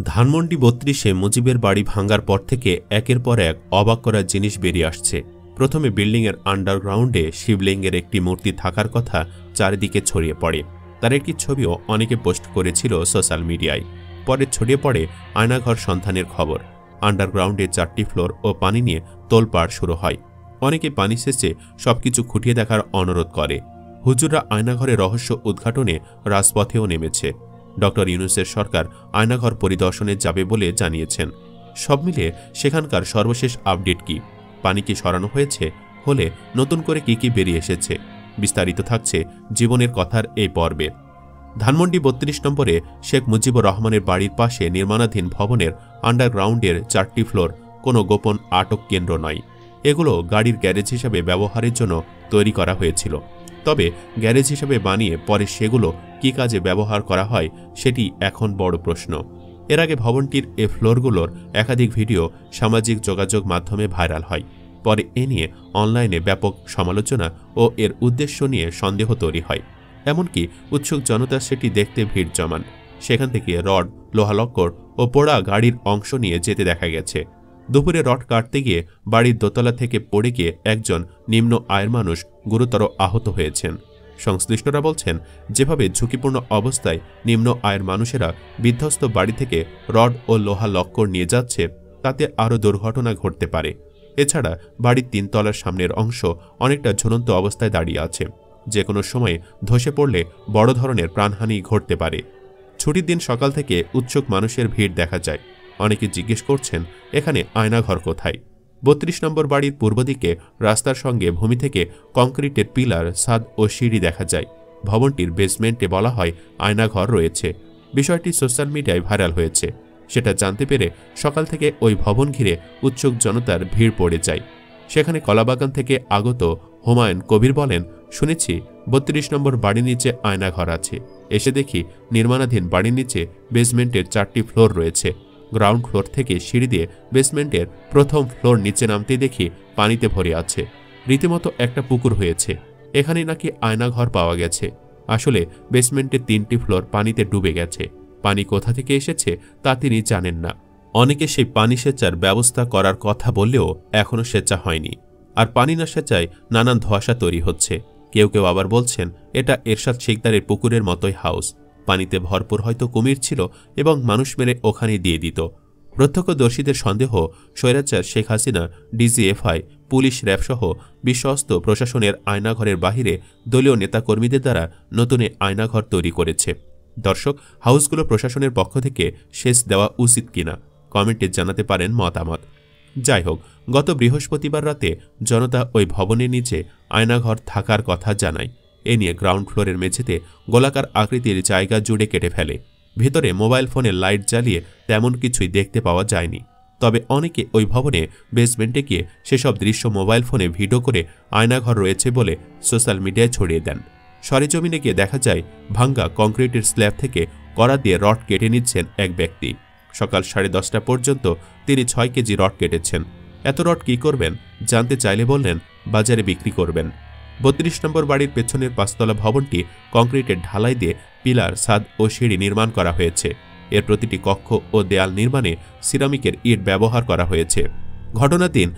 ধানমন্ডি ৩২-এ মুজিবের বাড়ি ভাঙ্গার পর থেকে একের পর এক অবাক করার জিনিস বেরিয়ে আসছে। প্রথমে বিল্ডিংয়ের আন্ডারগ্রাউন্ডে শিবলিঙ্গের একটি মূর্তি থাকার কথা চারিদিকে ছড়িয়ে পড়ে। তার একটি ছবিও অনেকে পোস্ট করেছিল সোশ্যাল মিডিয়ায়। পরে ছড়িয়ে পড়ে আয়নাঘর সন্ধানের খবর। আন্ডারগ্রাউন্ডে ৪টি ফ্লোর ও পানি নিয়ে তোলপাড় শুরু হয়। অনেকে পানি শেষে সবকিছু খুঁটিয়ে দেখার অনুরোধ করে। হুজুররা আয়নাঘরের রহস্য উদ্ঘাটনে রাজপথেও নেমেছে। ড ইউনূসের সরকার আয়নাঘর পরিদর্শনে যাবে বলে জানিয়েছেন। সব মিলিয়ে সেখানকার সর্বশেষ আপডেট কি, পানি কি সরানো হয়েছে, হলে নতুন করে কি বেরিয়ে এসেছে, বিস্তারিত থাকছে জীবনের কথার এই পর্বে। ধানমন্ডি ৩২ নম্বরে শেখ মুজিবুর রহমানের বাড়ির পাশে নির্মাণাধীন ভবনের আন্ডারগ্রাউন্ডের ৪টি ফ্লোর কোনো গোপন আটক কেন্দ্র নয়। এগুলো গাড়ির গ্যারেজ হিসাবে ব্যবহারের জন্য তৈরি করা হয়েছিল। তবে গ্যারেজ হিসাবে বানিয়ে পরে সেগুলো কি কাজে ব্যবহার করা হয় সেটি এখন বড় প্রশ্ন। এর আগে ভবনটির এ ফ্লোরগুলোর একাধিক ভিডিও সামাজিক যোগাযোগ মাধ্যমে ভাইরাল হয়। পরে এ নিয়ে অনলাইনে ব্যাপক সমালোচনা ও এর উদ্দেশ্য নিয়ে সন্দেহ তৈরি হয়। এমনকি উৎসুক জনতা সেটি দেখতে ভিড় জমান। সেখান থেকে রড, লোহালক্কর ও পোড়া গাড়ির অংশ নিয়ে যেতে দেখা গেছে। দুপুরে রড কাটতে গিয়ে বাড়ির দোতলা থেকে পড়ে গিয়ে একজন নিম্ন আয়ের মানুষ গুরুতর আহত হয়েছেন। সংশ্লিষ্টরা বলছেন, যেভাবে ঝুঁকিপূর্ণ অবস্থায় নিম্ন আয়ের মানুষেরা বিধ্বস্ত বাড়ি থেকে রড ও লোহা লক্কর নিয়ে যাচ্ছে, তাতে আরও দুর্ঘটনা ঘটতে পারে। এছাড়া বাড়ির ৩ তলার সামনের অংশ অনেকটা ঝুলন্ত অবস্থায় দাঁড়িয়ে আছে। যে কোনো সময়ে ধসে পড়লে বড় ধরনের প্রাণহানি ঘটতে পারে। ছুটির দিন সকাল থেকে উৎসুক মানুষের ভিড় দেখা যায়। অনেকে জিজ্ঞেস করছেন, এখানে আয়নাঘর কোথায়? ৩২ নম্বর বাড়ির পূর্ব দিকে রাস্তার সঙ্গে ভূমি থেকে কংক্রিটের পিলার, ছাদ ও সিঁড়ি দেখা যায়। ভবনটির বেসমেন্টে বলা হয় আয়নাঘর রয়েছে। বিষয়টি সোশ্যাল মিডিয়ায় ভাইরাল হয়েছে। সেটা জানতে পেরে সকাল থেকে ওই ভবন ঘিরে উৎসুক জনতার ভিড় পড়ে যায়। সেখানে কলাবাগান থেকে আগত হুমায়ুন কবির বলেন, শুনেছি ৩২ নম্বর বাড়ির নিচে আয়নাঘর আছে। এসে দেখি নির্মাণাধীন বাড়ির নিচে বেসমেন্টের ৪টি ফ্লোর রয়েছে। গ্রাউন্ড ফ্লোর থেকে সিঁড়ি দিয়ে বেসমেন্টের প্রথম ফ্লোর নিচে নামতেই দেখি পানিতে ভরে আছে। রীতিমতো একটা পুকুর হয়েছে। এখানেই নাকি আয়নাঘর পাওয়া গেছে। আসলে বেসমেন্টের 3টি ফ্লোর পানিতে ডুবে গেছে। পানি কোথা থেকে এসেছে তা তিনি জানেন না। অনেকে সেই পানি সেচার ব্যবস্থা করার কথা বললেও এখনও সেচা হয়নি। আর পানি না সেচায় নানান ধোঁয়াশা তৈরি হচ্ছে। কেউ কেউ আবার বলছেন, এটা এরশাদ শিকদারের পুকুরের মতোই হাউস। পানিতে ভরপুর হয়তো কুমির ছিল এবং মানুষ মেরে ওখানে দিয়ে দিত। প্রত্যক্ষদর্শীদের সন্দেহ, স্বৈরাচার শেখ হাসিনা, ডিজিএফআই, পুলিশ, র্যাবসহ বিশ্বস্ত প্রশাসনের আয়নাঘরের বাহিরে দলীয় নেতাকর্মীদের দ্বারা নতুন আয়নাঘর তৈরি করেছে। দর্শক, হাউসগুলো প্রশাসনের পক্ষ থেকে সেচ দেওয়া উচিত কিনা কমেন্টে জানাতে পারেন মতামত। যাই হোক, গত বৃহস্পতিবার রাতে জনতা ওই ভবনের নিচে আয়নাঘর থাকার কথা জানায়। এ নিয়ে গ্রাউন্ড ফ্লোরের মেঝেতে গোলাকার আকৃতির জায়গা জুড়ে কেটে ফেলে। ভেতরে মোবাইল ফোনের লাইট জ্বালিয়ে তেমন কিছুই দেখতে পাওয়া যায়নি। তবে অনেকে ওই ভবনে বেসমেন্টে গিয়ে সেসব দৃশ্য মোবাইল ফোনে ভিডিও করে আয়নাঘর রয়েছে বলে সোশ্যাল মিডিয়ায় ছড়িয়ে দেন। সরেজমিনে গিয়ে দেখা যায় ভাঙ্গা কংক্রিটের স্ল্যাব থেকে কড়া দিয়ে রড কেটে নিচ্ছেন এক ব্যক্তি। সকাল 10:30টা পর্যন্ত তিনি 6 কেজি রড কেটেছেন। এত রড কি করবেন জানতে চাইলে বললেন, বাজারে বিক্রি করবেন। ৩২ নম্বর বাড়ির পেছনের 5তলা ভবনটি কংক্রিটের ঢালাই দিয়ে পিলার, ছাদ ও সিঁড়ি নির্মাণ করা হয়েছে। এর প্রতিটি কক্ষ ও দেয়াল নির্মাণে সিরামিকের ইট ব্যবহার করা হয়েছে। ঘটনার দিন